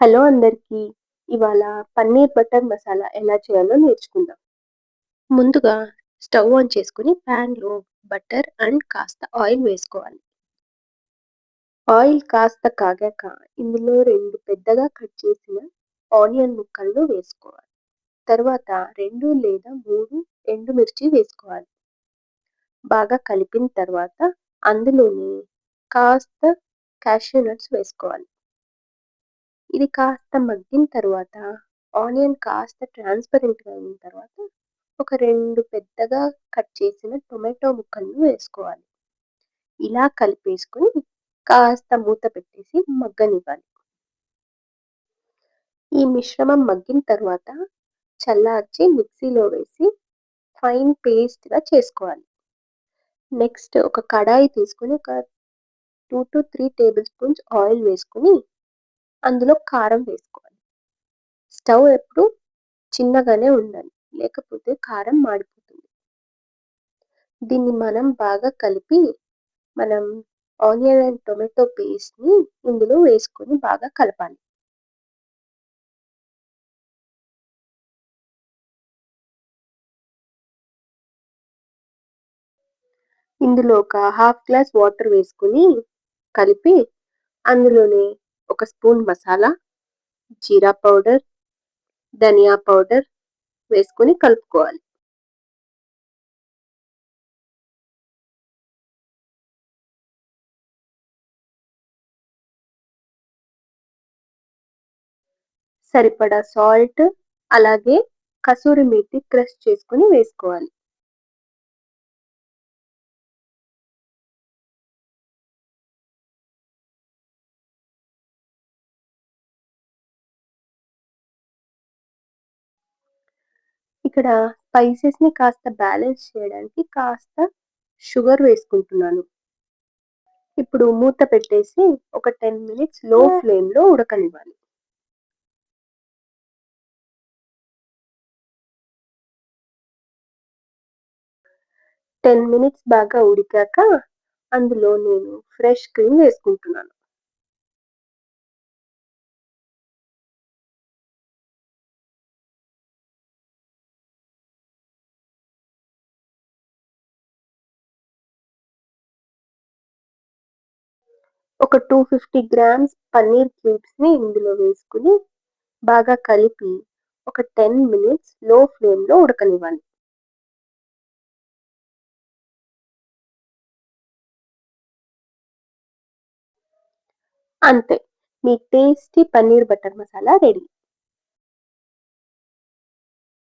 Hello అందరికీ. ఇవాళ paneer butter masala ఎలా చేయాలో నేర్చుకుందాం. ముందుగా స్టవ్ ఆన్ చేసుకొని ప్యాన్‌లో బటర్ అండ్ కాస్త ఆయిల్ వేసుకోవాలి. ఆయిల్ కాస్త కాగాక ఇందులో 2 పెద్దగా కట్ చేసిన ఆనియన్ ముక్కలను వేసుకోవాలి. తర్వాత 2 లేదా 3 ఎండుమిర్చి వేసుకోవాలి. బాగా కలిపిన తర్వాత అందులోని కాస్త కాష్యూ నట్స్ వేసుకోవాలి. ఇది కాస్త మగ్గిన తర్వాత ఆనియన్ కాస్త ట్రాన్స్‌పరెంట్‌గా అయిన తర్వాత ఒక 2 పెద్దగా కట్ చేసిన టొమాటో ముక్కలను వేసుకోవాలి. ఇలా కలిపేసుకొని కాస్త మూత పెట్టేసి మగ్గనివ్వాలి. ఈ మిశ్రమం మగ్గిన తర్వాత చల్లార్చి మిక్సీలో వేసి ఫైన్ పేస్ట్‌గా చేసుకోవాలి. నెక్స్ట్ ఒక కడాయి తీసుకొని ఒక 2-3 టేబుల్ స్పూన్స్ ఆయిల్ వేసుకొని అందులో కారం వేసుకోవాలి. స్టవ్ ఎప్పుడు చిన్నగానే ఉండాలి. లేకపోతే కారం మాడిపోతుంది. దీన్ని మనం బాగా కలిపి మనం ఆనియన్ అండ్ టొమాటో పేస్ట్‌ని ఇందులో వేసుకొని బాగా కలపాలి. ఇందులో ఒక హాఫ్ గ్లాస్ వాటర్ వేసుకొని కలిపి అందులోనే ఒక స్పూన్ మసాలా, జీరా పౌడర్, ధనియా పౌడర్ వేసుకొని కలుపుకోవాలి. సరిపడా సాల్ట్, అలాగే కసూరి మేతి క్రష్ చేసుకొని వేసుకోవాలి. ఇక్కడ స్పైసెస్‌ని కాస్త బ్యాలెన్స్ చేయడానికి కాస్త షుగర్ వేసుకుంటున్నాను. ఇప్పుడు మూత పెట్టేసి ఒక 10 మినిట్స్ లో ఫ్లేమ్‌లో ఉడకనివ్వాలి. 10 మినిట్స్ బాగా ఉడికాక అందులో నేను ఫ్రెష్ క్రీమ్ వేసుకుంటున్నాను. ఒక 250 గ్రామ్స్ పన్నీర్ క్యూబ్స్‌ని ఇందులో వేసుకొని బాగా కలిపి ఒక 10 మినిట్స్ లో ఫ్లేమ్‌లో ఉడకనివ్వాలి. అంతే. మీ tasty paneer butter masala ready.